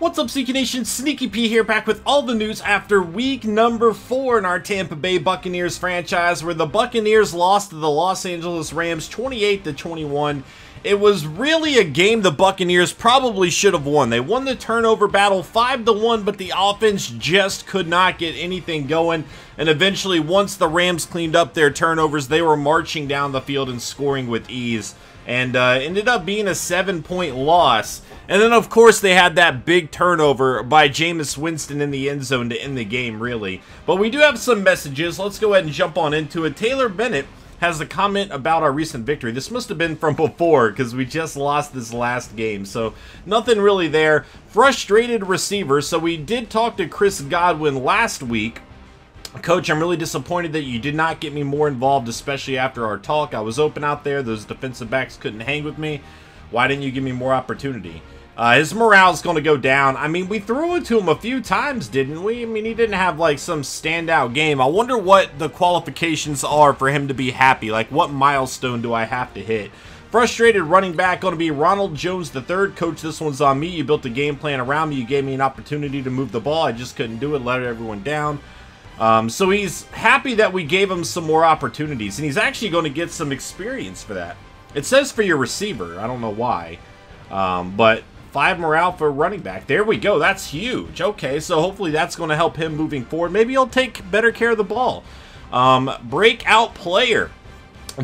What's up, SnEaKyNation? SnEaKy-P here, back with all the news after week number 4 in our Tampa Bay Buccaneers franchise, where the Buccaneers lost to the Los Angeles Rams 28-21. It was really a game the Buccaneers probably should have won. They won the turnover battle 5-1, but the offense just could not get anything going. And eventually, once the Rams cleaned up their turnovers, they were marching down the field and scoring with ease. And ended up being a 7-point loss. And then, of course, they had that big turnover by Jameis Winston in the end zone to end the game, really. But we do have some messages. Let's go ahead and jump on into it. Taylor Bennett has a comment about our recent victory. This must have been from before, because we just lost this last game. So, nothing really there. Frustrated receiver. So, we did talk to Chris Godwin last week. Coach, I'm really disappointed that you did not get me more involved, especially after our talk. I was open out there. Those defensive backs couldn't hang with me. Why didn't you give me more opportunity? His morale's going to go down. I mean, we threw it to him a few times, didn't we? I mean, he didn't have, like, some standout game. I wonder what the qualifications are for him to be happy. Like, what milestone do I have to hit? Frustrated running back going to be Ronald Jones III. Coach, this one's on me. You built a game plan around me. You gave me an opportunity to move the ball. I just couldn't do it. Let everyone down. So he's happy that we gave him some more opportunities, and he's actually going to get some experience for that. It says for your receiver. I don't know why. But 5 morale for running back. There we go. That's huge. Okay, so hopefully that's going to help him moving forward. Maybe he'll take better care of the ball. Breakout player.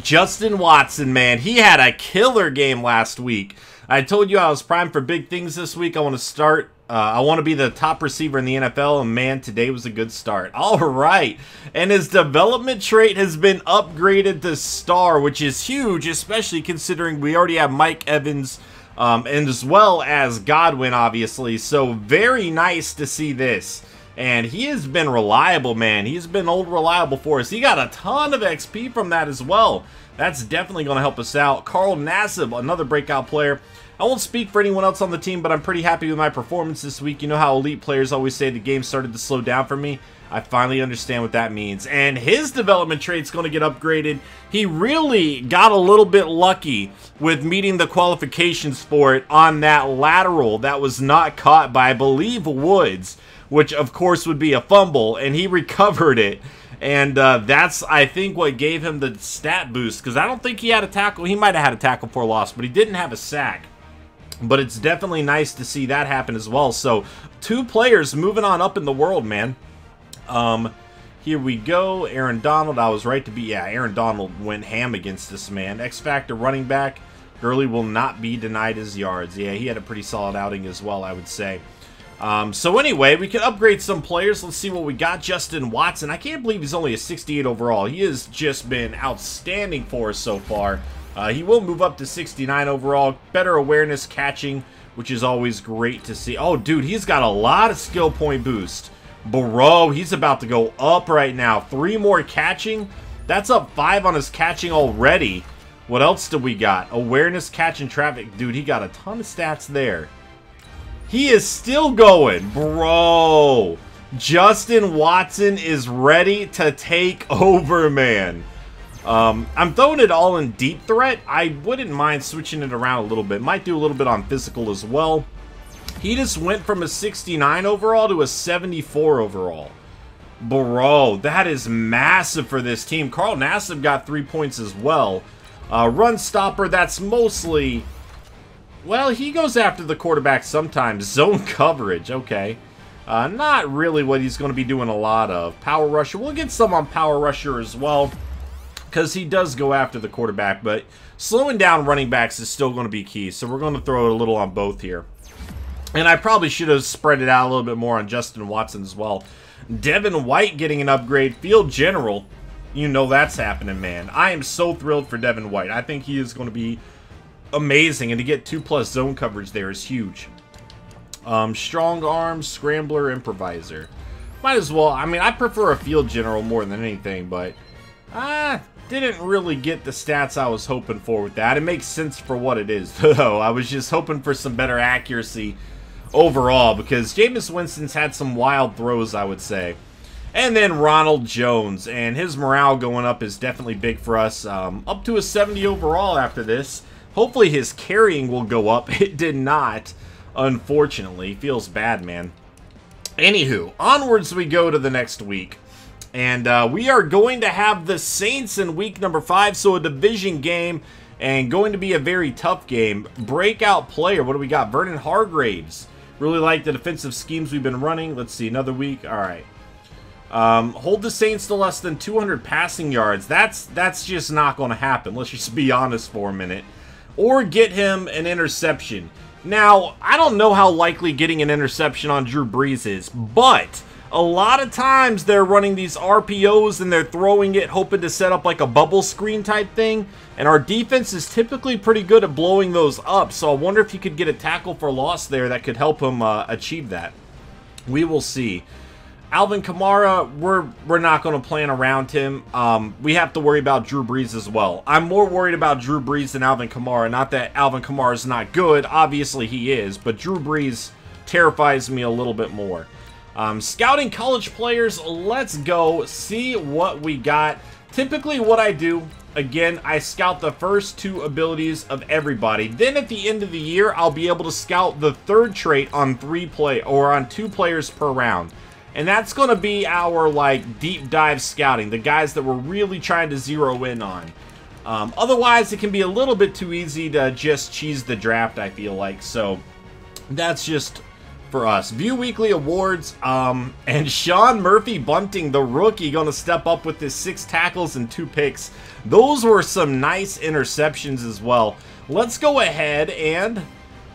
Justin Watson, man. He had a killer game last week. I told you I was primed for big things this week. I want to start. I want to be the top receiver in the NFL, and man, today was a good start. All right, and his development trait has been upgraded to star, which is huge, especially considering we already have Mike Evans, and as well as Godwin, obviously. So very nice to see this. And he has been reliable, man. He's been old reliable for us. He got a ton of XP from that as well. That's definitely going to help us out. Carl Nassib, another breakout player. I won't speak for anyone else on the team, but I'm pretty happy with my performance this week. You know how elite players always say the game started to slow down for me? I finally understand what that means. And his development trait's going to get upgraded. He really got a little bit lucky with meeting the qualifications for it on that lateral that was not caught by, I believe, Woods, which, of course, would be a fumble, and he recovered it. And that's, I think, what gave him the stat boost, because I don't think he had a tackle. He might have had a tackle for a loss, but he didn't have a sack. But it's definitely nice to see that happen as well. So, 2 players moving on up in the world, man. Here we go. Aaron Donald, I was right to be... Yeah, Aaron Donald went ham against this man. X-Factor running back. Gurley will not be denied his yards. Yeah, he had a pretty solid outing as well, I would say. So anyway, we can upgrade some players. Let's see what we got. Justin Watson. I can't believe he's only a 68 overall. He has just been outstanding for us so far. He will move up to 69 overall. Better awareness catching, which is always great to see. Oh, dude, he's got a lot of skill point boost. Bro, he's about to go up right now. 3 more catching. That's up 5 on his catching already. What else do we got? Awareness, catching, traffic. Dude, he got a ton of stats there. He is still going. Bro, Justin Watson is ready to take over, man. I'm throwing it all in deep threat. I wouldn't mind switching it around a little bit. Might do a little bit on physical as well. He just went from a 69 overall to a 74 overall. Bro, that is massive for this team. Carl Nassib got 3 points as well. Run stopper, that's mostly... Well, he goes after the quarterback sometimes. Zone coverage, okay. Not really what he's going to be doing a lot of. Power rusher, we'll get some on power rusher as well, because he does go after the quarterback, but slowing down running backs is still going to be key, so we're going to throw it a little on both here. And I probably should have spread it out a little bit more on Justin Watson as well. Devin White getting an upgrade. Field general, you know that's happening, man. I am so thrilled for Devin White. I think he is going to be amazing, and to get 2+ zone coverage there is huge. Strong arm, scrambler, improviser. Might as well. I mean, I prefer a field general more than anything, but didn't really get the stats I was hoping for with that. It makes sense for what it is, though. I was just hoping for some better accuracy overall, because Jameis Winston's had some wild throws, I would say. And then Ronald Jones, and his morale going up is definitely big for us. Up to a 70 overall after this. Hopefully his carrying will go up. It did not. unfortunately. Feels bad, man. Anywho, onwards we go to the next week. And we are going to have the Saints in week number 5, so a division game, and going to be a very tough game. Breakout player, what do we got? Vernon Hargraves. Really like the defensive schemes we've been running. Let's see, another week. All right. Hold the Saints to less than 200 passing yards. That's just not going to happen. Let's just be honest for a minute. Or get him an interception. Now, I don't know how likely getting an interception on Drew Brees is, but a lot of times they're running these RPOs and they're throwing it hoping to set up like a bubble screen type thing. And our defense is typically pretty good at blowing those up. So I wonder if you could get a tackle for loss there that could help him achieve that. We will see. Alvin Kamara, we're not going to plan around him. We have to worry about Drew Brees as well. I'm more worried about Drew Brees than Alvin Kamara. Not that Alvin Kamara is not good. Obviously he is. But Drew Brees terrifies me a little bit more. Scouting college players, let's go see what we got. Typically what I do, again, I scout the first 2 abilities of everybody. Then at the end of the year, I'll be able to scout the 3rd trait on 2 players per round. And that's going to be our like deep dive scouting, the guys that we're really trying to zero in on. Otherwise, it can be a little bit too easy to just cheese the draft, I feel like. So that's just for us. View weekly awards, and Sean Murphy Bunting, the rookie, going to step up with his 6 tackles and 2 picks. Those were some nice interceptions as well. Let's go ahead and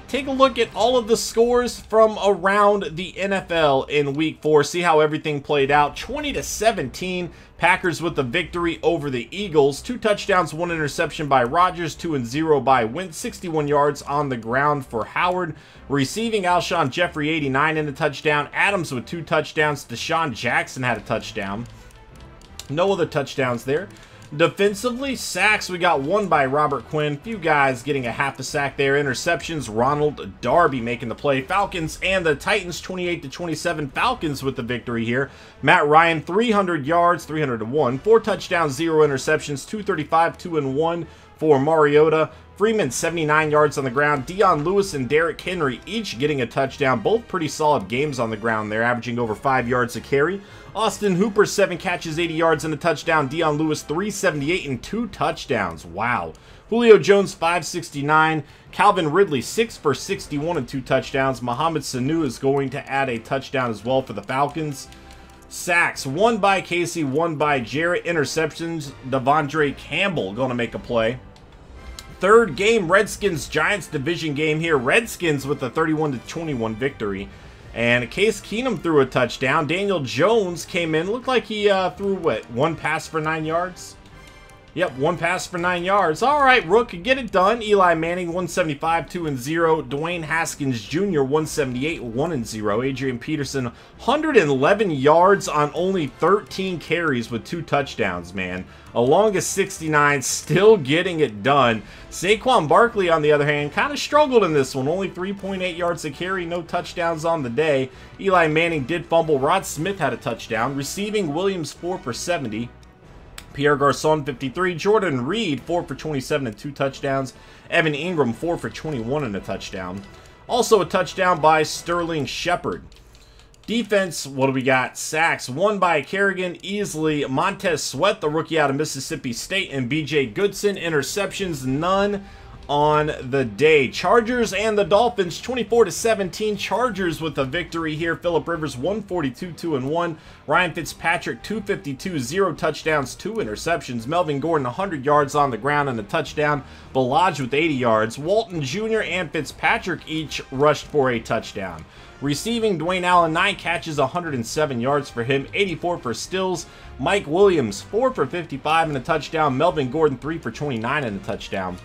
take a look at all of the scores from around the NFL in week 4. See how everything played out. 20-17, Packers with the victory over the Eagles. 2 touchdowns, 1 interception by Rodgers, 2 and 0 by Wentz. 61 yards on the ground for Howard. Receiving, Alshon Jeffrey, 89 in a touchdown. Adams with 2 touchdowns. Deshaun Jackson had a touchdown. No other touchdowns there. Defensively, sacks, we got 1 by Robert Quinn. Few guys getting a half a sack there. Interceptions, Ronald Darby making the play. Falcons and the Titans, 28-27. Falcons with the victory here. Matt Ryan, 300 yards, 301. 4 touchdowns, 0 interceptions. 235, 2 and 1 for Mariota. Freeman, 79 yards on the ground. Dion Lewis and Derrick Henry each getting a touchdown. Both pretty solid games on the ground. They're averaging over 5 yards a carry. Austin Hooper, 7 catches, 80 yards and a touchdown. Dion Lewis, 378 and 2 touchdowns. Wow. Julio Jones, 569. Calvin Ridley, 6 for 61 and 2 touchdowns. Mohamed Sanu is going to add a touchdown as well for the Falcons. Sacks, 1 by Casey, 1 by Jarrett. Interceptions, Devondre Campbell going to make a play. 3rd game, Redskins-Giants division game here. Redskins with a 31-21 victory. And Case Keenum threw a touchdown. Daniel Jones came in. Looked like he threw, what, 1 pass for 9 yards? Yep, 1 pass for 9 yards. All right, Rook, get it done. Eli Manning, 175, 2 and 0. Dwayne Haskins Jr., 178, 1 and 0. Adrian Peterson, 111 yards on only 13 carries with 2 touchdowns, man. Along a 69, still getting it done. Saquon Barkley, on the other hand, kind of struggled in this one. Only 3.8 yards a carry, no touchdowns on the day. Eli Manning did fumble. Rod Smith had a touchdown. Receiving, Williams, 4 for 70. Pierre Garçon, 53. Jordan Reed, 4 for 27 and 2 touchdowns. Evan Ingram, 4 for 21 and a touchdown. Also a touchdown by Sterling Shepard. Defense, what do we got? Sacks, 1 by Kerrigan, easily. Montez Sweat, the rookie out of Mississippi State, and B.J. Goodson. Interceptions, none on the day. Chargers and the Dolphins, 24-17. Chargers with a victory here. Phillip Rivers, 142, 2 and 1. Ryan Fitzpatrick, 252, 0 touchdowns, 2 interceptions. Melvin Gordon, 100 yards on the ground and a touchdown. Balaj with 80 yards. Walton Jr. and Fitzpatrick each rushed for a touchdown. Receiving, Dwayne Allen, 9 catches, 107 yards for him, 84 for Stills. Mike Williams, 4 for 55 and a touchdown. Melvin Gordon, 3 for 29 and a touchdown.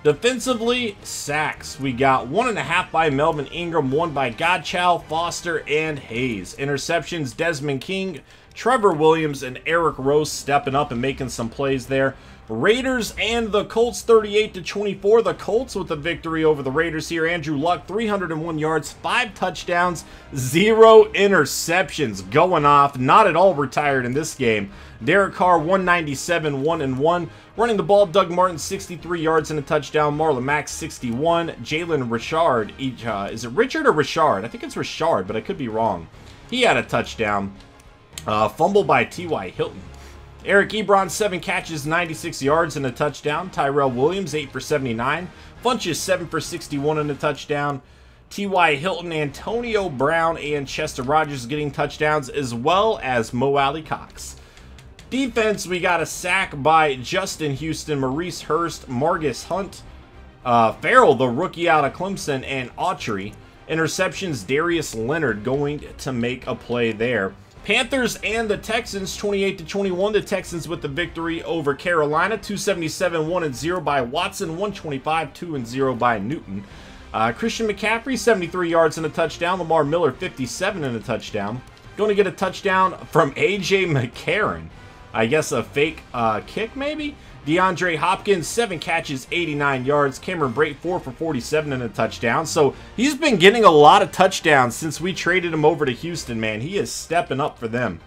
Defensively, sacks. We got 1.5 by Melvin Ingram, 1 by Godchow, Foster, and Hayes. Interceptions, Desmond King, Trevor Williams and Eric Rose stepping up and making some plays there. Raiders and the Colts 38-24. The Colts with the victory over the Raiders here. Andrew Luck 301 yards, 5 touchdowns, 0 interceptions going off. Not at all retired in this game. Derek Carr 197, 1-1. Running the ball, Doug Martin 63 yards and a touchdown. Marlon Mack 61. Jalen Richard, is it Richard or Richard? I think it's Richard, but I could be wrong. He had a touchdown. Fumble by T.Y. Hilton. Eric Ebron, 7 catches, 96 yards and a touchdown. Tyrell Williams, 8 for 79. Funches, 7 for 61 and a touchdown. T.Y. Hilton, Antonio Brown, and Chester Rogers getting touchdowns, as well as Mo Alley Cox. Defense, we got a sack by Justin Houston, Maurice Hurst, Margus Hunt, Farrell, the rookie out of Clemson, and Autry. Interceptions, Darius Leonard going to make a play there. Panthers and the Texans 28-21. The Texans with the victory over Carolina. 277, 1-0 by Watson. 125, 2-0 by Newton. Christian McCaffrey, 73 yards and a touchdown. Lamar Miller, 57 and a touchdown. Going to get a touchdown from A.J. McCarron. I guess a fake kick, maybe? DeAndre Hopkins, 7 catches, 89 yards. Cameron Brate, 4 for 47 and a touchdown. So he's been getting a lot of touchdowns since we traded him over to Houston, man. He is stepping up for them.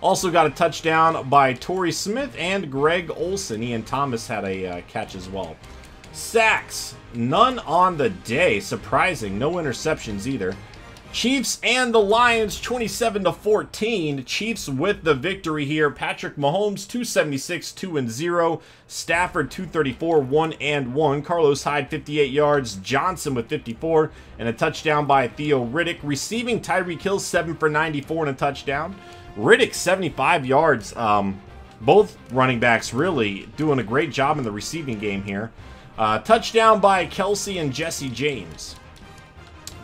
Also got a touchdown by Torrey Smith and Greg Olsen. Ian Thomas had a catch as well. Sacks, none on the day. Surprising. No interceptions either. Chiefs and the Lions 27-14. Chiefs with the victory here. Patrick Mahomes 276, 2-0. Stafford 234, 1-1. Carlos Hyde 58 yards. Johnson with 54 and a touchdown by Theo Riddick. Receiving, Tyreek Hill 7 for 94 and a touchdown. Riddick 75 yards. Both running backs really doing a great job in the receiving game here. Touchdown by Kelsey and Jesse James.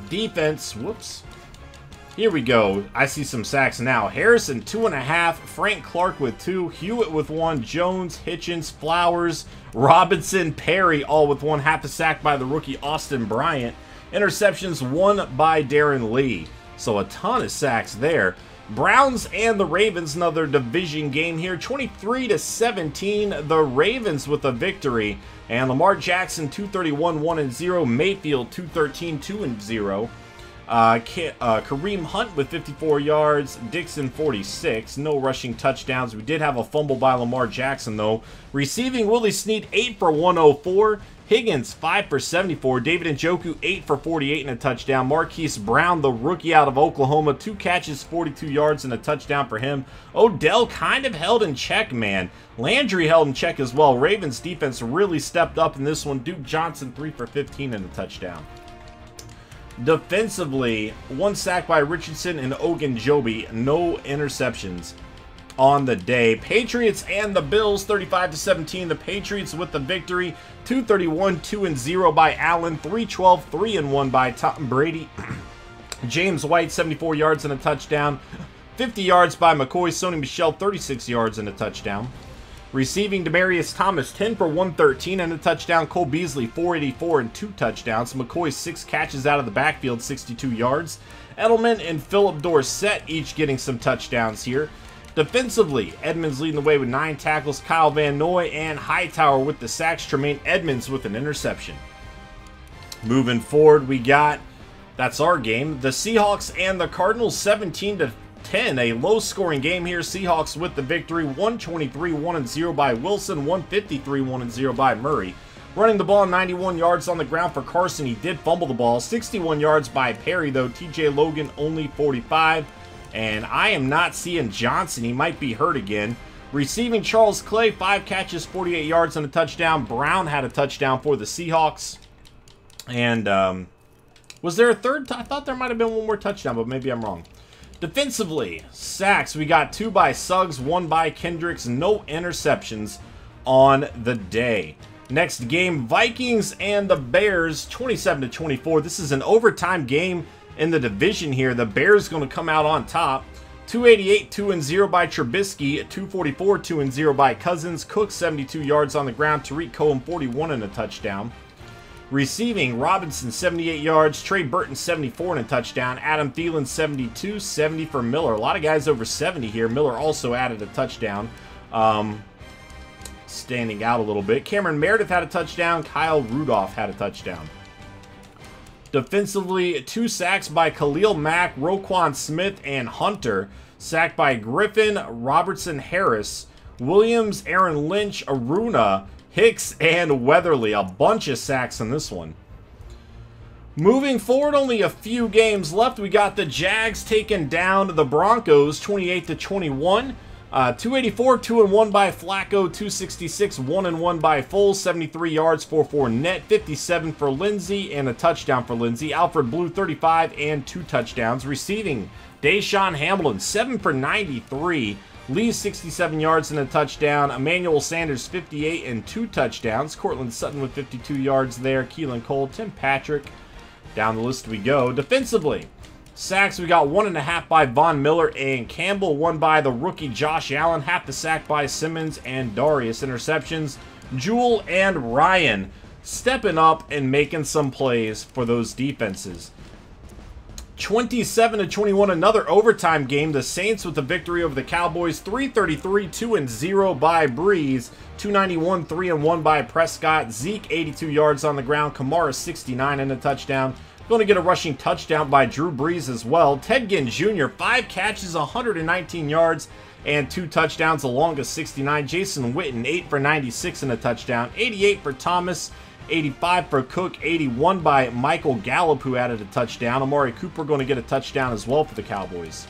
Defense, whoops. Here we go. I see some sacks now. Harrison, 2.5. Frank Clark with 2. Hewitt with 1. Jones, Hitchens, Flowers, Robinson, Perry, all with 1. Half a sack by the rookie Austin Bryant. Interceptions, 1 by Darren Lee. So a ton of sacks there. Browns and the Ravens, another division game here. 23-17. The Ravens with a victory. And Lamar Jackson, 231, 1-0. Mayfield, 213, 2-0. Kareem Hunt with 54 yards. Dixon, 46. No rushing touchdowns. We did have a fumble by Lamar Jackson, though. Receiving, Willie Snead, 8 for 104. Higgins, 5 for 74. David Njoku, 8 for 48 and a touchdown. Marquise Brown, the rookie out of Oklahoma, 2 catches, 42 yards and a touchdown for him. Odell kind of held in check, man. Landry held in check as well. Ravens defense really stepped up in this one. Duke Johnson, 3 for 15 and a touchdown. Defensively, 1 sack by Richardson and Ogunjobi. No interceptions on the day. Patriots and the Bills 35-17. The Patriots with the victory. 231, 2-0 by Allen. 312, 3-1 by Tom Brady. James White, 74 yards and a touchdown. 50 yards by McCoy. Sony Michel, 36 yards and a touchdown. Receiving, Demaryius Thomas, 10 for 113 and a touchdown. Cole Beasley, 484 and 2 touchdowns. McCoy, 6 catches out of the backfield, 62 yards. Edelman and Philip Dorsett each getting some touchdowns here. Defensively, Edmonds leading the way with 9 tackles. Kyle Van Noy and Hightower with the sacks. Tremaine Edmonds with an interception. Moving forward, we got, that's our game, the Seahawks and the Cardinals 17-10. A low-scoring game here. Seahawks with the victory. 123, 1-0 by Wilson. 153, 1-0 by Murray. Running the ball 91 yards on the ground for Carson. He did fumble the ball. 61 yards by Perry, though. TJ Logan only 45. And I am not seeing Johnson. He might be hurt again. Receiving, Charles Clay, 5 catches, 48 yards and a touchdown. Brown had a touchdown for the Seahawks. And was there a third? I thought there might have been one more touchdown, but maybe I'm wrong. Defensively, sacks. We got 2 by Suggs, 1 by Kendricks. No interceptions on the day. Next game, Vikings and the Bears, 27-24. This is an overtime game in the division here. The Bears going to come out on top. 288, 2-0 by Trubisky. 244, 2-0 by Cousins. Cook, 72 yards on the ground. Tariq Cohen, 41 and a touchdown. Receiving, Robinson 78 yards, Trey Burton 74 and a touchdown, Adam Thielen 72, 70 for Miller. A lot of guys over 70 here. Miller also added a touchdown, standing out a little bit. Cameron Meredith had a touchdown, Kyle Rudolph had a touchdown. Defensively, 2 sacks by Khalil Mack, Roquan Smith, and Hunter. Sacked by Griffin, Robertson Harris, Williams, Aaron Lynch, Aruna, Hicks, and Weatherly. A bunch of sacks in this one. Moving forward, only a few games left. We got the Jags taking down the Broncos 28-21. 284, 2-1 by Flacco, 266, 1-1 by Foles, 73 yards, 4 net, 57 for Lindsey, and a touchdown for Lindsey. Alfred Blue, 35, and 2 touchdowns. Receiving, Deshaun Hamilton, 7 for 93. Lee, 67 yards and a touchdown. Emmanuel Sanders, 58 and 2 touchdowns. Cortland Sutton with 52 yards there. Keelan Cole, Tim Patrick. Down the list we go. Defensively, sacks, we got 1.5 by Von Miller and Campbell. 1 by the rookie Josh Allen. Half the sack by Simmons and Darius. Interceptions, Jewell and Ryan stepping up and making some plays for those defenses. 27-21, another overtime game. The Saints with the victory over the Cowboys. 333, 2-0 by Breeze. 291, 3-1 by Prescott. Zeke, 82 yards on the ground. Kamara, 69 and a touchdown. Going to get a rushing touchdown by Drew Brees as well. Ted Ginn Jr., 5 catches, 119 yards, and 2 touchdowns, the longest 69. Jason Witten, 8 for 96 and a touchdown. 88 for Thomas. 85 for Cook, 81 by Michael Gallup, who added a touchdown. Amari Cooper going to get a touchdown as well for the Cowboys.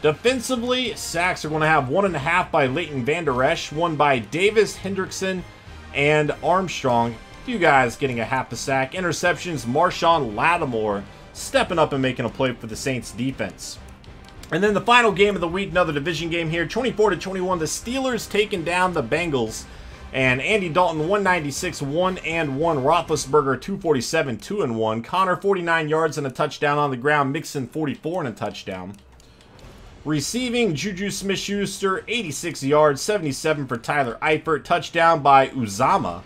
Defensively, sacks are going to have 1.5 by Leighton Vander Esch, 1 by Davis, Hendrickson, and Armstrong. A few guys getting a half a sack. Interceptions, Marshawn Lattimore stepping up and making a play for the Saints defense. And then the final game of the week, another division game here, 24-21. The Steelers taking down the Bengals. And Andy Dalton, 196, 1-1. Roethlisberger, 247, 2-1. Connor, 49 yards and a touchdown on the ground. Mixon, 44 and a touchdown. Receiving, Juju Smith-Schuster, 86 yards, 77 for Tyler Eifert. Touchdown by Uzama.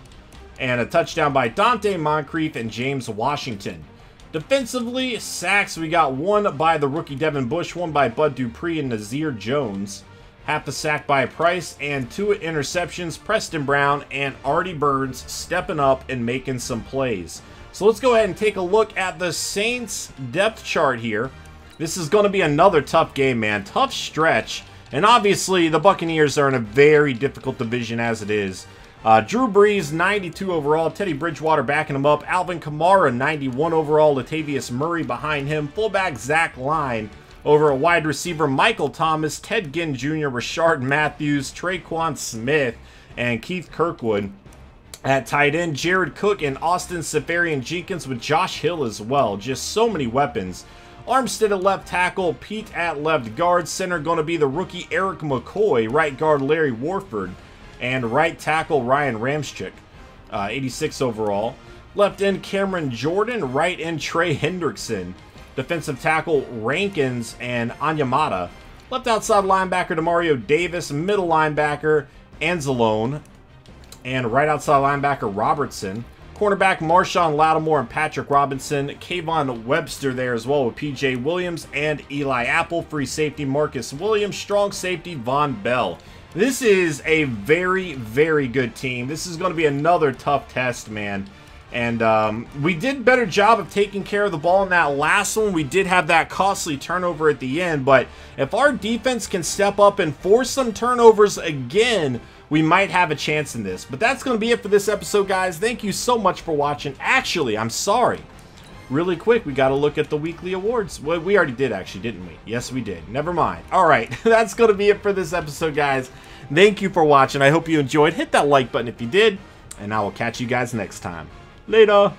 And a touchdown by Dante Moncrief and James Washington. Defensively, sacks, we got 1 by the rookie Devin Bush, 1 by Bud Dupree and Nazir Jones. Half a sack by Price, and 2 interceptions. Preston Brown and Artie Burns stepping up and making some plays. So let's go ahead and take a look at the Saints depth chart here. This is going to be another tough game, man. Tough stretch. And obviously, the Buccaneers are in a very difficult division as it is. Drew Brees, 92 overall. Teddy Bridgewater backing him up. Alvin Kamara, 91 overall. Latavius Murray behind him. Fullback Zach Line over a wide receiver, Michael Thomas, Ted Ginn Jr., Rashard Matthews, Traquan Smith, and Keith Kirkwood. At tight end, Jared Cook and Austin Seferian-Jenkins with Josh Hill as well. Just so many weapons. Armstead at left tackle, Pete at left guard. Center going to be the rookie Eric McCoy. Right guard, Larry Warford. And right tackle, Ryan Ramczyk, 86 overall. Left end, Cameron Jordan. Right end, Trey Hendrickson. Defensive tackle, Rankins and Anyamata. Left outside linebacker, Demario Davis. Middle linebacker, Anzalone. And right outside linebacker, Robertson. Cornerback, Marshawn Lattimore and Patrick Robinson. Kayvon Webster there as well with P.J. Williams and Eli Apple. Free safety, Marcus Williams. Strong safety, Von Bell. This is a very, very good team. This is going to be another tough test, man. And we did a better job of taking care of the ball in that last one. We did have that costly turnover at the end. But if our defense can step up and force some turnovers again, we might have a chance in this. But that's going to be it for this episode, guys. Thank you so much for watching. Actually, I'm sorry. Really quick, we got to look at the weekly awards. Well, we already did, actually, didn't we? Yes, we did. Never mind. All right, that's going to be it for this episode, guys. Thank you for watching. I hope you enjoyed. Hit that like button if you did. And I will catch you guys next time. Later.